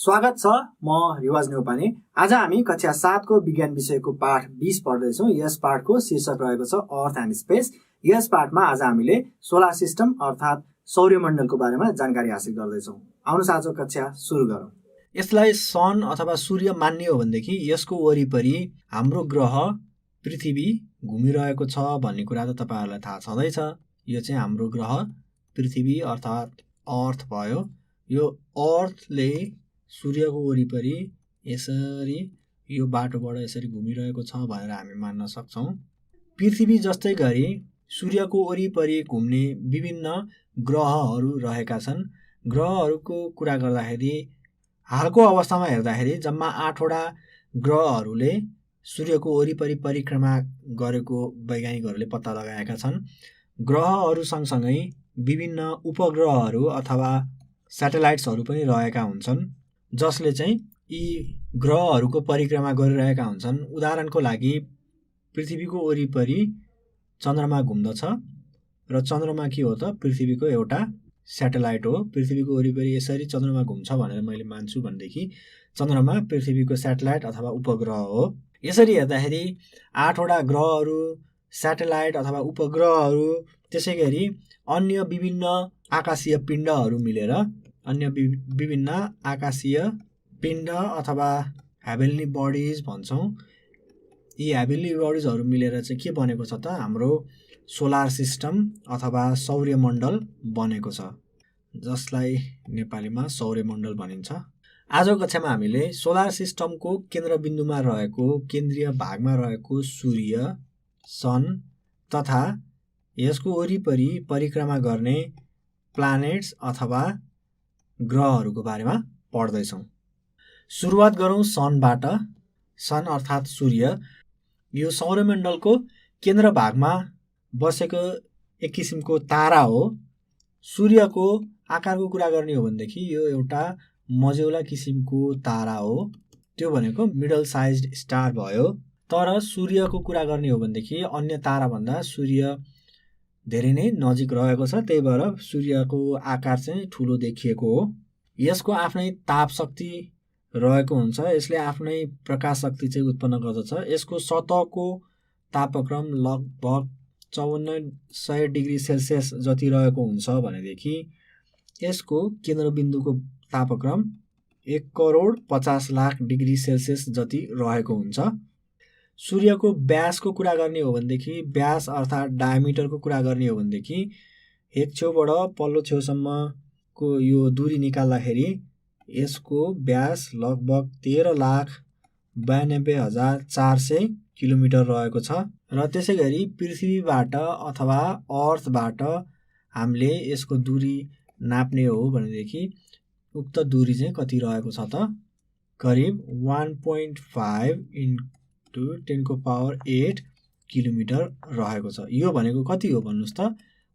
स्वागत छ। म रिवाज नेउपाने। आज हामी कक्षा 7 को विज्ञान विषयको पाठ 20 पढ्दैछौँ। यस पाठको शीर्षक रहेको छ अर्थ एन्ड स्पेस। यस पाठमा आज हामीले सोलर सिस्टम अर्थात् सौर्यमण्डलको बारेमा जानकारी हासिल गर्दैछौँ। आउनुहोस् आज कक्षा सुरु गरौँ। यसलाई सन अथवा सूर्य मान्ने हो भनेदेखि यसको वरिपरि हाम्रो ग्रह पृथ्वी घुमिरहेको छ भन्ने कुरा त तपाईहरुलाई थाहा छँदैछ। यो चाहिँ हाम्रो ग्रह पृथ्वी अर्थात् अर्थ भयो। यो अर्थले सूर्यको वरिपरि यसरी यो बाटोबाट यसरी घुमिरहेको छ भनेर हामी मान्न सक्छौं। पृथ्वी जस्तै गरी सूर्यको वरिपरि घुम्ने विभिन्न ग्रहहरू रहेका छन्। ग्रहहरूको कुरा गर्दाखेरि हालको अवस्थामा हेर्दाखेरि जम्मा 8 वटा ग्रहहरूले सूर्यको वरिपरि परिक्रमा गरेको वैज्ञानिकहरूले पत्ता लगाएका छन्। ग्रहहरू सँगसँगै विभिन्न उपग्रहहरू अथवा स्याटेलाइट्सहरू पनि रहेका हुन्छन्, जसले चाहिँ यी ग्रहहरूको परिक्रमा गरिरहेका हुन्छन्। उदाहरणको लागि पृथ्वीको वरिपरि चन्द्रमा घुम्दछ र चन्द्रमा के हो त पृथ्वीको एउटा स्याटेलाइट हो। पृथ्वीको वरिपरि यसरी चन्द्रमा घुम्छ भनेर मैले मान्छु भनेदेखि चन्द्रमा पृथ्वीको स्याटेलाइट अथवा उपग्रह हो। यसरी हेर्दाखेरि 8 वटा ग्रहहरू, स्याटेलाइट अथवा उपग्रहहरू, त्यसैगरी अन्य विभिन्न आकाशीय पिण्डहरू मिलेर विभिन्न आकाशीय पिण्ड अथवा हेभेन्ली बडिज भन्छौँ। यी हेभेन्ली बडिजहरू मिलेर चाहिँ के बनेको छ त हाम्रो सोलर सिस्टम अथवा सौर्यमण्डल बनेको छ, जसलाई नेपालीमा सौर्यमण्डल भनिन्छ। आजको कक्षामा हामीले सोलर सिस्टमको केन्द्रबिन्दुमा रहेको केन्द्रीय भागमा रहेको सूर्य, सन तथा यसको वरिपरि परिक्रमा गर्ने प्लानेट्स अथवा ग्रहहरूको बारेमा पढ्दैछौँ। सुरुवात गरौँ सनबाट। सन अर्थात् सूर्य यो सौर्यमण्डलको केन्द्र भागमा बसेको एक किसिमको तारा हो। सूर्यको आकारको कुरा गर्ने हो भनेदेखि यो एउटा मझौला किसिमको तारा हो। त्यो भनेको मिडल साइज्ड स्टार भयो। तर सूर्यको कुरा गर्ने हो भनेदेखि अन्य ताराभन्दा सूर्य धेरै नै नजिक रहेको छ, त्यही भएर सूर्यको आकार चाहिँ ठुलो देखिएको हो। यसको आफ्नै ताप शक्ति रहेको हुन्छ। यसले आफ्नै प्रकाश शक्ति चाहिँ उत्पन्न गर्दछ। यसको सतहको तापक्रम लगभग 5400 डिग्री सेल्सियस जति रहेको हुन्छ भनेदेखि यसको केन्द्रबिन्दुको तापक्रम 1,50,00,000 डिग्री सेल्सियस जति रहेको हुन्छ। सूर्यको व्यासको कुरा गर्ने हो भनेदेखि व्यास अर्थात् डायमिटरको कुरा गर्ने हो भनेदेखि एक छेउबाट पल्लो छेउसम्मको यो दूरी निकाल्दाखेरि यसको व्यास लगभग 13,92,400 किलोमिटर रहेको छ। र त्यसै गरी पृथ्वीबाट अथवा अर्थबाट हामीले यसको दूरी नाप्ने हो भनेदेखि उक्त दूरी चाहिँ कति रहेको छ त करिब 1.5 × 10⁸ किलोमिटर रहेको छ। यो भनेको कति हो भन्नुहोस् त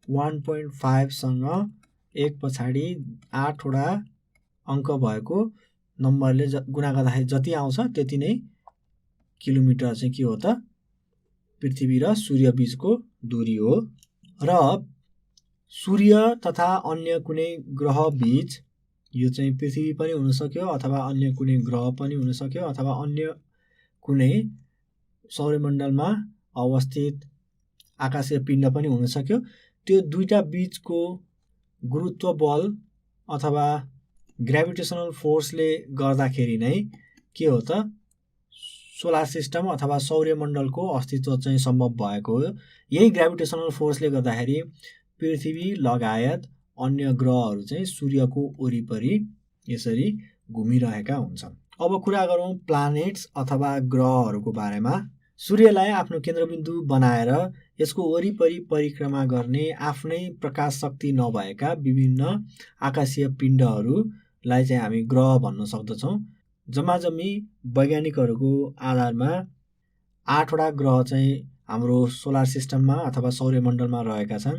1.5 सँग एक पछाडि 8 वटा अङ्क भएको नम्बरले गुणा गर्दाखेरि जति आउँछ त्यति नै किलोमिटर चाहिँ के हो त पृथ्वी र सूर्य बीचको दूरी हो। र सूर्य तथा अन्य कुनै ग्रह बीच यो चाहिँ पृथ्वी पनि हुन सक्यो अथवा अन्य कुनै ग्रह पनि हुन सक्यो अथवा अन्य कुनै सौर्यमण्डलमा अवस्थित आकाशीय पिण्ड पनि हुन सक्यो। त्यो दुईटा बीचको गुरुत्व बल अथवा ग्रेभिटेसनल फोर्सले गर्दाखेरि नै के हो त सोलर सिस्टम अथवा सौर्यमण्डलको अस्तित्व चाहिँ सम्भव भएको हो। यही ग्रेभिटेसनल फोर्सले गर्दाखेरि पृथ्वी लगायत अन्य ग्रहहरू चाहिँ सूर्यको वरिपरि यसरी घुमिरहेका हुन्छन्। अब कुरा गरौँ प्लानेट्स अथवा ग्रहहरूको बारेमा। सूर्यलाई आफ्नो केन्द्रबिन्दु बनाएर यसको वरिपरि परिक्रमा गर्ने आफ्नै प्रकाश शक्ति नभएका विभिन्न आकाशीय पिण्डहरूलाई चाहिँ हामी ग्रह भन्न सक्दछौँ। जम्माजम्मी वैज्ञानिकहरूको आधारमा 8 वटा ग्रह चाहिँ हाम्रो सोलर सिस्टममा अथवा सौर्यमण्डलमा रहेका छन्।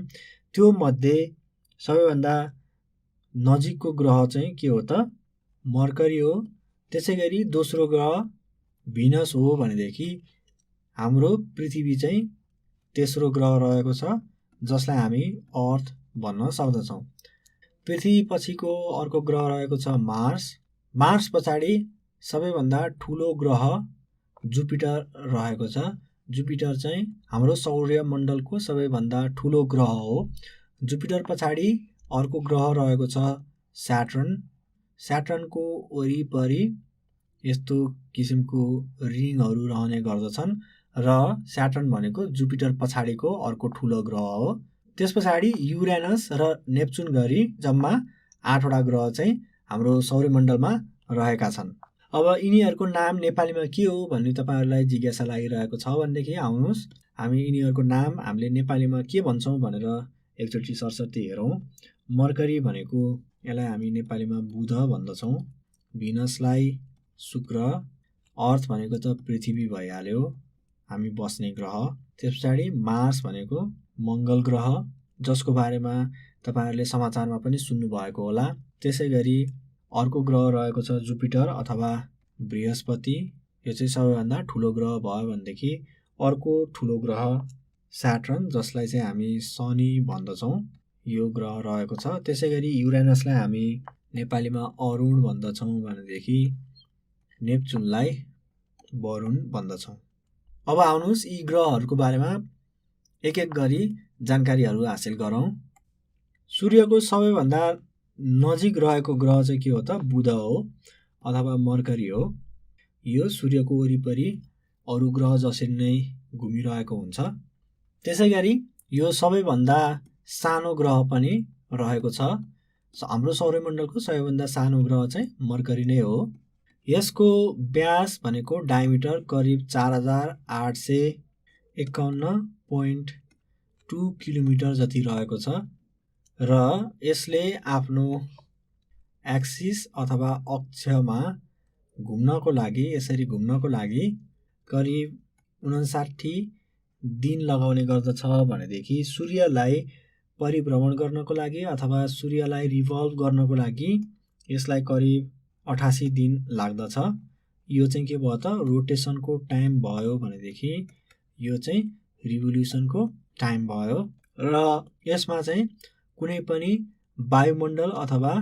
त्यो मध्ये सबैभन्दा नजिकको ग्रह चाहिँ के हो त मर्करी हो। त्यसै गरी दोस्रो ग्रह भिनस हो भनेदेखि हाम्रो पृथ्वी चाहिँ तेस्रो ग्रह रहेको छ, जसलाई हामी अर्थ भन्न सक्दछौँ। पृथ्वी पछिको अर्को ग्रह रहेको छ मार्स। मार्स पछाडि सबैभन्दा ठुलो ग्रह जुपिटर रहेको छ। जुपिटर चाहिँ हाम्रो सौर्यमण्डलको सबैभन्दा ठुलो ग्रह हो। जुपिटर पछाडि अर्को ग्रह रहेको छ स्याटर्न। स्याटर्नको वरिपरि यस्तो किसिमको रिङहरू रहने गर्दछन् र स्याटर्न भनेको जुपिटर पछाडिको अर्को ठुलो ग्रह हो। त्यस पछाडि युरेनस र नेप्चुन गरी जम्मा 8वटा ग्रह चाहिँ हाम्रो सौर्यमण्डलमा रहेका छन्। अब यिनीहरूको नाम नेपालीमा के हो भन्ने तपाईँहरूलाई जिज्ञासा लागिरहेको छ भनेदेखि आउनुहोस् हामी यिनीहरूको नाम हामीले नेपालीमा के भन्छौँ भनेर एकचोटि सरसर्ती हेरौँ। मर्करी भनेको यसलाई हामी नेपालीमा बुध भन्दछौँ, भिनसलाई शुक्र, अर्थ भनेको त पृथ्वी भइहाल्यो हामी बस्ने ग्रह। त्यस पछाडि मार्स भनेको मङ्गल ग्रह जसको बारेमा तपाईँहरूले समाचारमा पनि सुन्नुभएको होला। त्यसै गरी अर्को ग्रह रहेको छ जुपिटर अथवा बृहस्पति, यो चाहिँ सबैभन्दा ठुलो ग्रह भयो भनेदेखि अर्को ठुलो ग्रह स्याटर्न जसलाई चाहिँ हामी शनि भन्दछौँ, यो ग्रह रहेको छ। त्यसै गरी युरेनसलाई हामी नेपालीमा अरुण भन्दछौँ भनेदेखि नेप्चुनलाई वरुण भन्दछौँ। अब आउनुहोस् यी ग्रहहरूको बारेमा एक एक गरी जानकारीहरू हासिल गरौँ। सूर्यको सबैभन्दा नजिक रहेको ग्रह चाहिँ के हो त बुध हो अथवा मर्करी हो। यो सूर्यको वरिपरि अरू ग्रह जसरी नै घुमिरहेको हुन्छ। त्यसै गरी यो सबैभन्दा सानो ग्रह पनि रहेको छ। हाम्रो सौर्यमण्डलको सबैभन्दा सानो ग्रह चाहिँ मर्करी नै हो। यसको व्यास भनेको डायमिटर करिब 4851.2 किलोमिटर जति रहेको छ र यसले आफ्नो एक्सिस अथवा अक्षमा घुम्नको लागि यसरी घुम्नको लागि करिब 59 दिन लगाउने गर्दछ भनेदेखि सूर्यलाई परिभ्रमण गर्नको लागि अथवा सूर्यलाई रिभल्भ गर्नको लागि यसलाई करिब 88 दिन लाग्दछ। यो चाहिँ के भयो त रोटेसनको टाइम भयो भनेदेखि यो चाहिँ रिभोल्युसनको टाइम भयो र यसमा चाहिँ कुनै पनि वायुमण्डल अथवा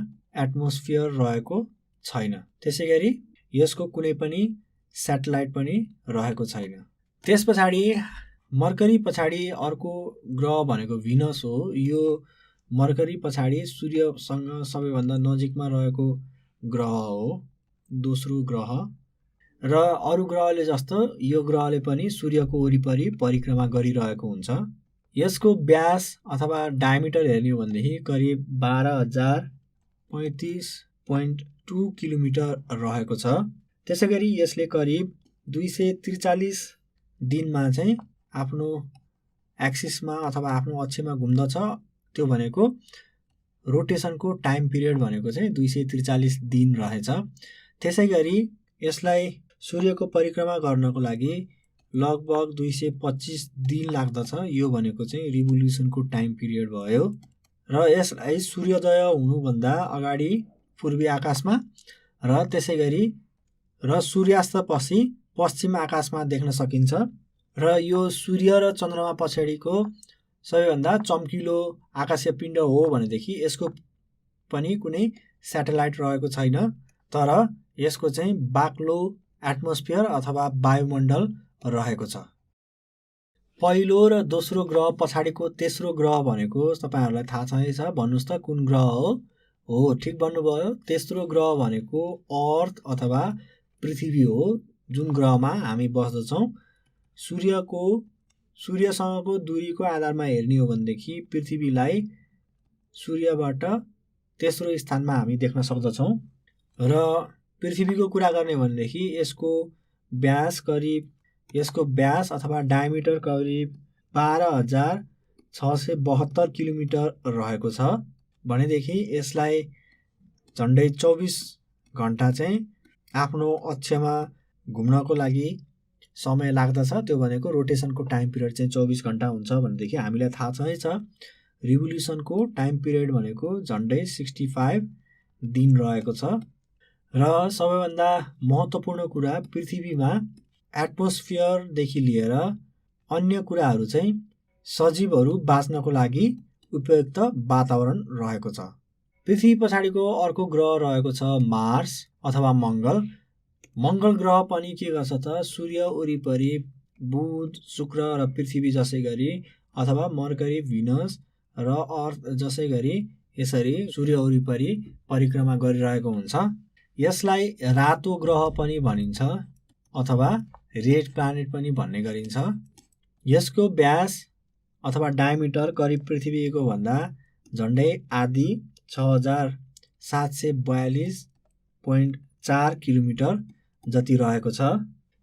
एटमोस्फियर रहेको छैन। त्यसै गरी यसको कुनै पनि स्याटेलाइट पनि रहेको छैन। त्यस पछाडि मर्करी पछाडि अर्को ग्रह भनेको भिनस हो। यो मर्करी पछाडि सूर्यसँग सबैभन्दा नजिकमा रहेको ग्रह हो, दोस्रो ग्रह। र अरू ग्रहले जस्तो यो ग्रहले पनि सूर्यको वरिपरि परिक्रमा गरिरहेको हुन्छ। यसको व्यास अथवा डायमिटर हेर्ने हो भनेदेखि करिब 12,035.2 किलोमिटर रहेको छ। त्यसै गरी यसले करिब 243 दिनमा चाहिँ आफ्नो एक्सिसमा अथवा आफ्नो अक्षमा घुम्दछ। त्यो भनेको रोटेसनको टाइम पिरियड भनेको चाहिँ 243 दिन रहेछ। त्यसै गरी यसलाई सूर्यको परिक्रमा गर्नको लागि लगभग 225 दिन लाग्दछ। यो भनेको चाहिँ रिभोल्युसनको टाइम पिरियड भयो र यसलाई सूर्योदय हुनुभन्दा अगाडि पूर्वी आकाशमा र त्यसै गरी र सूर्यास्तपछि पश्चिम आकाशमा देख्न सकिन्छ। र यो सूर्य र चन्द्रमा पछाडिको सबैभन्दा चम्किलो आकाशीय पिण्ड हो भनेदेखि यसको पनि कुनै स्याटेलाइट रहेको छैन, तर यसको चाहिँ बाक्लो एटमोस्फियर अथवा वायुमण्डल रहेको छ। पहिलो र दोस्रो ग्रह पछाडिको तेस्रो ग्रह भनेको तपाईँहरूलाई थाहा छँदैछ, भन्नुहोस् त कुन ग्रह हो? ठिक भन्नुभयो, तेस्रो ग्रह भनेको अर्थ अथवा पृथ्वी हो, जुन ग्रहमा हामी बस्दछौँ। सूर्यसँगको दूरीको आधारमा हेर्ने हो भनेदेखि पृथ्वीलाई सूर्यबाट तेस्रो स्थानमा हामी देख्न सक्दछौँ। र पृथ्वीको कुरा गर्ने भनेदेखि यसको व्यास अथवा डायमिटर करिब 12,672 किलोमिटर रहेको छ भनेदेखि यसलाई झन्डै 24 घन्टा चाहिँ आफ्नो अक्षमा घुम्नको लागि समय लाग्दछ। त्यो भनेको रोटेसनको टाइम पिरियड चाहिँ 24 घन्टा हुन्छ भनेदेखि हामीलाई थाहा छँदैछ रिभोल्युसनको टाइम पिरियड भनेको झन्डै 65 दिन रहेको छ। र सबैभन्दा महत्त्वपूर्ण कुरा पृथ्वीमा एटमोस्फियरदेखि लिएर अन्य कुराहरू चाहिँ सजीवहरू बाँच्नको लागि उपयुक्त वातावरण रहेको छ। पृथ्वी पछाडिको अर्को ग्रह रहेको छ मार्स अथवा मङ्गल। मङ्गल ग्रह पनि के गर्छ त सूर्य वरिपरि बुध शुक्र र पृथ्वी जसै गरी अथवा मर्करी भिनस र अर्थ जसै गरी यसरी सूर्य वरिपरि परिक्रमा गरिरहेको हुन्छ। यसलाई रातो ग्रह पनि भनिन्छ अथवा रेड प्लानेट पनि भन्ने गरिन्छ। यसको व्यास अथवा डायमिटर करिब पृथ्वीको भन्दा झन्डै आधी 6742.4 किलोमिटर जति रहेको छ।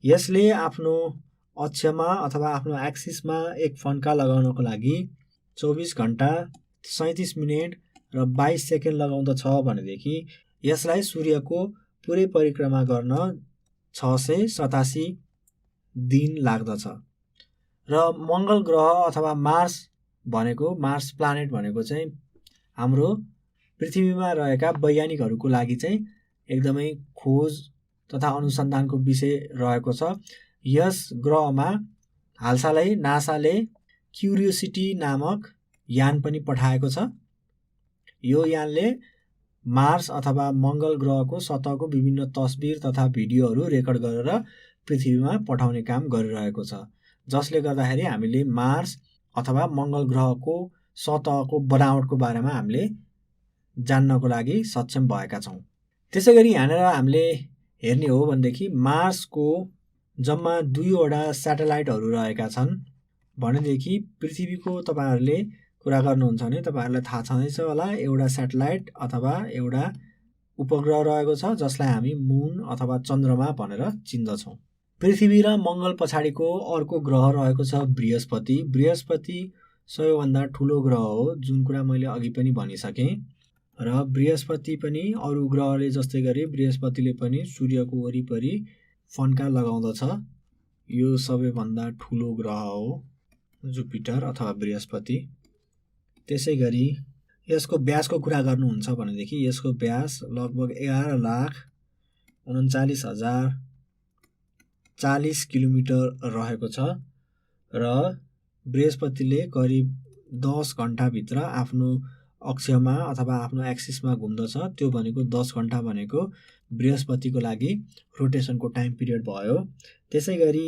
यसले आफ्नो अक्षमा अथवा आफ्नो एक्सिसमा एक फन्का लगाउनको लागि 24 घण्टा 37 मिनेट र 22 सेकेन्ड लगाउँदछ भनेदेखि यसलाई सूर्यको पुरै परिक्रमा गर्न 687 दिन लाग्दछ। र मङ्गल ग्रह अथवा मार्स प्लानेट भनेको चाहिँ हाम्रो पृथ्वीमा रहेका वैज्ञानिकहरूको लागि चाहिँ एकदमै खोज तथा अनुसन्धानको विषय रहेको छ। यस ग्रहमा हालसालै नासाले क्युरियोसिटी नामक यान पनि पठाएको छ। यो यानले मार्स अथवा मङ्गल ग्रहको सतहको विभिन्न तस्बिर तथा भिडियोहरू रेकर्ड गरेर पृथ्वीमा पठाउने काम गरिरहेको छ, जसले गर्दाखेरि हामीले मार्स अथवा मङ्गल ग्रहको सतहको बनावटको बारेमा हामीले जान्नको लागि सक्षम भएका छौँ। त्यसै गरी यहाँनिर हामीले हेर्ने हो भनेदेखि मार्सको जम्मा 2वटा स्याटेलाइटहरू रहेका छन् भनेदेखि पृथ्वीको तपाईँहरूले कुरा गर्नुहुन्छ भने तपाईँहरूलाई थाहा छँदैछ होला एउटा स्याटेलाइट अथवा एउटा उपग्रह रहेको छ जसलाई हामी मुन अथवा चन्द्रमा भनेर चिन्दछौँ। पृथ्वी र मङ्गल पछाडिको अर्को ग्रह रहेको छ बृहस्पति। बृहस्पति सबैभन्दा ठुलो ग्रह हो, जुन कुरा मैले अघि पनि भनिसकेँ। र बृहस्पति पनि अरू ग्रहले जस्तै गरी बृहस्पतिले पनि सूर्यको वरिपरि फन्का लगाउँदछ। यो सबैभन्दा ठुलो ग्रह हो जुपिटर अथवा बृहस्पति। त्यसै गरी यसको व्यासको कुरा गर्नुहुन्छ भनेदेखि यसको व्यास लगभग 11,39,040 किलोमिटर रहेको छ र बृहस्पतिले करिब 10 घण्टाभित्र आफ्नो अक्षमा अथवा आफ्नो एक्सिसमा घुम्दछ। त्यो भनेको 10 घण्टा भनेको बृहस्पतिको लागि रोटेसनको टाइम पिरियड भयो। त्यसै गरी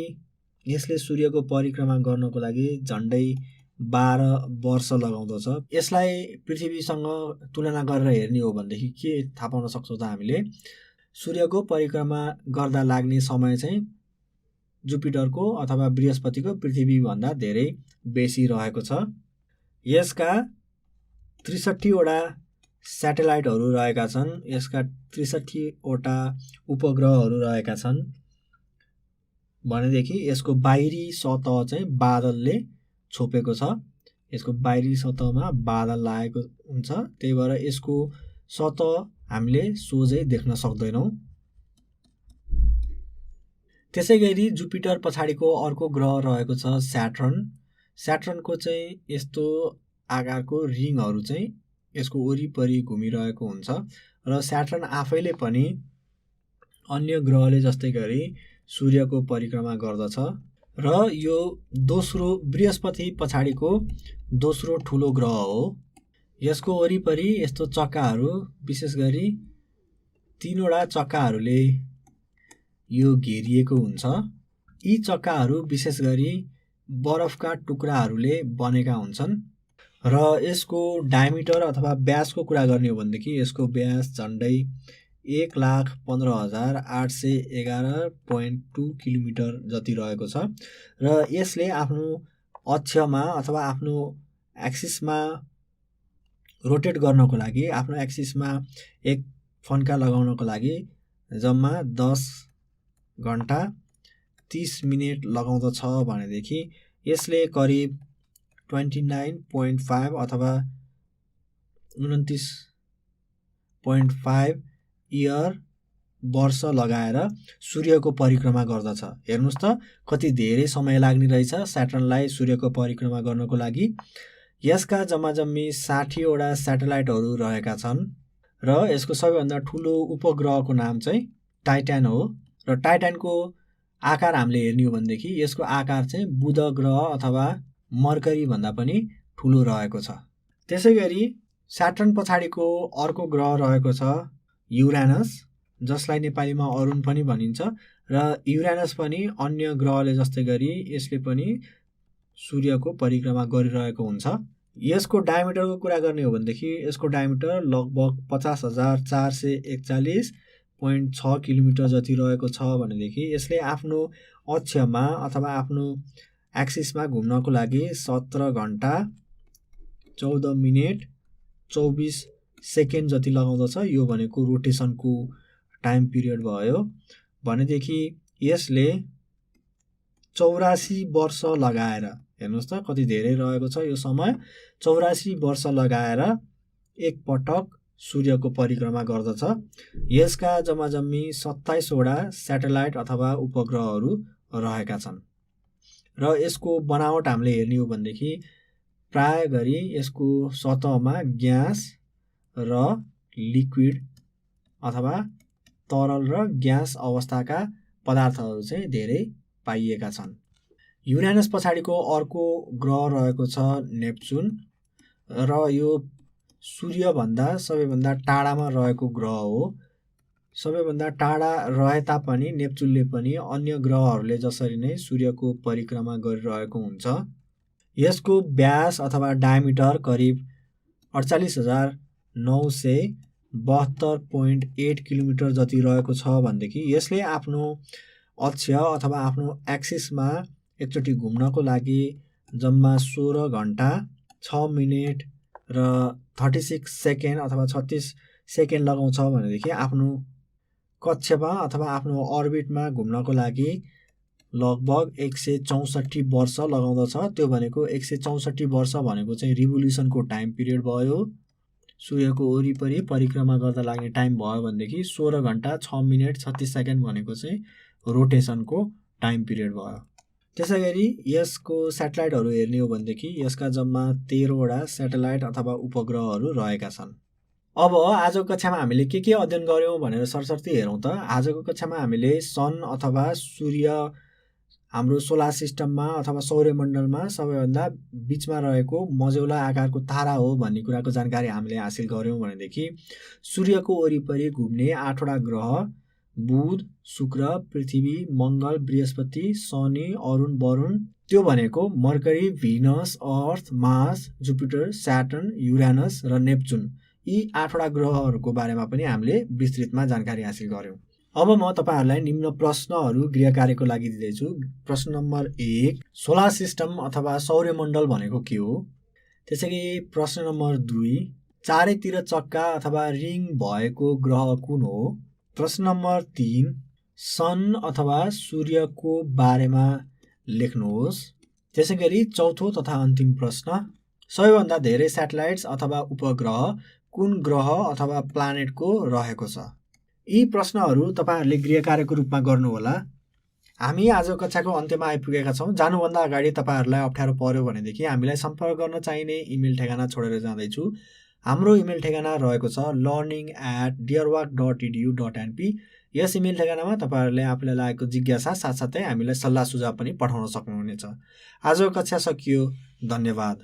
यसले सूर्यको परिक्रमा गर्नको लागि झन्डै 12 वर्ष लगाउँदछ। यसलाई पृथ्वीसँग तुलना गरेर हेर्ने हो भनेदेखि के थाहा पाउन सक्छौँ त हामीले सूर्यको परिक्रमा गर्दा लाग्ने समय चाहिँ जुपिटरको अथवा बृहस्पतिको पृथ्वीभन्दा धेरै बेसी रहेको छ। यसका 63वटा स्याटेलाइटहरू रहेका छन्। यसका 63वटा उपग्रहहरू रहेका छन् भनेदेखि यसको बाहिरी सतह चाहिँ बादलले छोपेको छ। यसको बाहिरी सतहमा बादल लागेको हुन्छ, त्यही भएर यसको सतह हामीले सोझै देख्न सक्दैनौँ। त्यसै गरी जुपिटर पछाडिको अर्को ग्रह रहेको छ स्याटर्न। स्याटर्नको चाहिँ यस्तो आकारको रिङहरू चाहिँ यसको वरिपरि घुमिरहेको हुन्छ र स्याटर्न आफैले पनि अन्य ग्रहले जस्तै गरी सूर्यको परिक्रमा गर्दछ र यो दोस्रो बृहस्पति पछाडिको दोस्रो ठुलो ग्रह हो। यसको वरिपरि यस्तो चक्काहरू विशेष गरी 3वटा चक्काहरूले यो घेरिएको हुन्छ। यी चक्काहरू विशेष गरी बरफका टुक्राहरूले बनेका हुन्छन् र यसको डायमिटर अथवा व्यासको कुरा गर्ने हो भनेदेखि यसको व्यास झन्डै 1,15,811.2 किलोमिटर जति रहेको छ र यसले आफ्नो अक्षमा अथवा आफ्नो एक्सिसमा रोटेट गर्नको लागि आफ्नो एक्सिसमा एक फन्का लगाउनको लागि जम्मा 10 घण्टा 30 मिनेट लगाउँदछ भनेदेखि यसले करिब 29.5 अथवा 29.5 वर्ष लगाएर सूर्यको परिक्रमा गर्दछ। हेर्नुहोस् त कति धेरै समय लाग्ने रहेछ स्याटर्नलाई सूर्यको परिक्रमा गर्नको लागि। यसका जम्माजम्मी 60वटा स्याटेलाइटहरू रहेका छन् र यसको सबैभन्दा ठुलो उपग्रहको नाम चाहिँ टाइटन हो र टाइटनको आकार हामीले हेर्ने हो भनेदेखि यसको आकार चाहिँ बुध ग्रह अथवा मर्करी भन्दा पनि ठुलो रहेको छ। त्यसै गरी स्याटर्न पछाडिको अर्को ग्रह रहेको छ युरानस, जसलाई नेपालीमा अरुण पनि भनिन्छ। र युरानस पनि अन्य ग्रहले जस्तै गरी यसले पनि सूर्यको परिक्रमा गरिरहेको हुन्छ। यसको डायमिटरको कुरा गर्ने हो भनेदेखि यसको डायमिटर लगभग 50,441.6 किलोमिटर जति रहेको छ भनेदेखि यसले आफ्नो अक्षमा अथवा आफ्नो एक्सिसमा घुम्नको लागि 17 घण्टा 14 मिनेट 24 सेकेन्ड जति लगाउँदछ। यो भनेको रोटेसनको टाइम पिरियड भयो भनेदेखि यसले 84 वर्ष लगाएर, हेर्नुहोस् त कति धेरै रहेको छ यो समय, 84 वर्ष लगाएर एकपटक सूर्यको परिक्रमा गर्दछ। यसका जम्माजम्मी 27 वटा स्याटेलाइट अथवा उपग्रहहरू रहेका छन्। र यसको बनावट हामीले हेर्ने हो भनेदेखि प्राय गरी यसको सतहमा ग्यास र लिक्विड अथवा तरल र ग्यास अवस्थाका पदार्थहरू चाहिँ धेरै पाइएका छन्। युरानस पछाडिको अर्को ग्रह रहेको छ नेप्चुन, र यो सूर्यभन्दा सबैभन्दा टाढामा रहेको ग्रह हो। सबैभन्दा टाढा रहे तापनि नेप्चुनले पनि अन्य ग्रहहरूले जसरी नै सूर्यको परिक्रमा गरिरहेको हुन्छ। यसको व्यास अथवा डायमिटर करिब 48,972.8 किलोमिटर जति रहेको छ भनेदेखि यसले आफ्नो अक्ष अथवा आफ्नो एक्सिसमा एकचोटि घुम्नको लागि जम्मा 16 घण्टा 6 मिनेट र 36 सेकेन्ड अथवा 36 सेकेन्ड लगाउँछ भनेदेखि आफ्नो कक्षमा अथवा आफ्नो अर्बिटमा घुम्नको लागि लगभग 164 वर्ष लगाउँदछ। त्यो भनेको 164 वर्ष भनेको चाहिँ रिभोल्युसनको टाइम पिरियड भयो। सूर्यको वरिपरि परिक्रमा गर्दा लाग्ने टाइम भयो भनेदेखि 16 घण्टा 6 मिनेट 36 सेकेन्ड भनेको चाहिँ रोटेसनको टाइम पिरियड भयो। त्यसै गरी यसको स्याटेलाइटहरू हेर्ने हो भनेदेखि यसका जम्मा 13 वटा स्याटेलाइट अथवा उपग्रहहरू रहेका छन्। अब आजको कक्षामा हामीले के अध्ययन गऱ्यौँ भनेर सरसर्ती हेरौँ त। आजको कक्षामा हामीले सन अथवा सूर्य हाम्रो सोलर सिस्टममा अथवा सौर्यमण्डलमा सबैभन्दा बिचमा रहेको मझौला आकारको तारा हो भन्ने कुराको जानकारी हामीले हासिल गऱ्यौँ भनेदेखि सूर्यको वरिपरि घुम्ने 8 वटा ग्रह बुध, शुक्र, पृथ्वी, मङ्गल, बृहस्पति, शनि, अरुण, वरुण, त्यो भनेको मर्करी, भिनस, अर्थ, मार्स, जुपिटर, स्याटर्न, युरानस र नेप्चुन, यी 8 वटा ग्रहहरूको बारेमा पनि हामीले विस्तृतमा जानकारी हासिल गऱ्यौँ। अब म तपाईहरुलाई निम्न प्रश्नहरू गृह कार्यको लागि दिँदैछु। प्रश्न नम्बर 1, सोलर सिस्टम अथवा सौर्यमण्डल भनेको के हो? त्यसैगरी प्रश्न नम्बर 2, चारैतिर चक्का अथवा रिङ भएको ग्रह कुन हो? प्रश्न नम्बर 3, सन अथवा सूर्यको बारेमा लेख्नुहोस्। त्यसैगरी चौथो तथा अन्तिम प्रश्न, सबैभन्दा धेरै स्याटेलाइट्स अथवा उपग्रह कुन ग्रह अथवा प्लानेटको रहेको छ? यी प्रश्नहरू तपाईहरुले गृह कार्यको रूपमा गर्नुहोला। हामी आज कक्षाको अन्त्यमा आइपुगेका छौँ। जानुभन्दा अगाडि तपाईहरुलाई अप्ठ्यारो पर्यो भनेदेखि हामीलाई सम्पर्क गर्न चाहिने इमेल ठेगाना छोडेर जाँदैछु। हाम्रो इमेल ठेगाना रहेको छ learning@dearwork.edu.np। यस इमेल ठेगानामा तपाईहरुले आफूलाई लागेको जिज्ञासा साथसाथै हामीलाई सल्लाह सुझाव पनि पठाउन सक्नुहुनेछ। आजको कक्षा सकियो। धन्यवाद।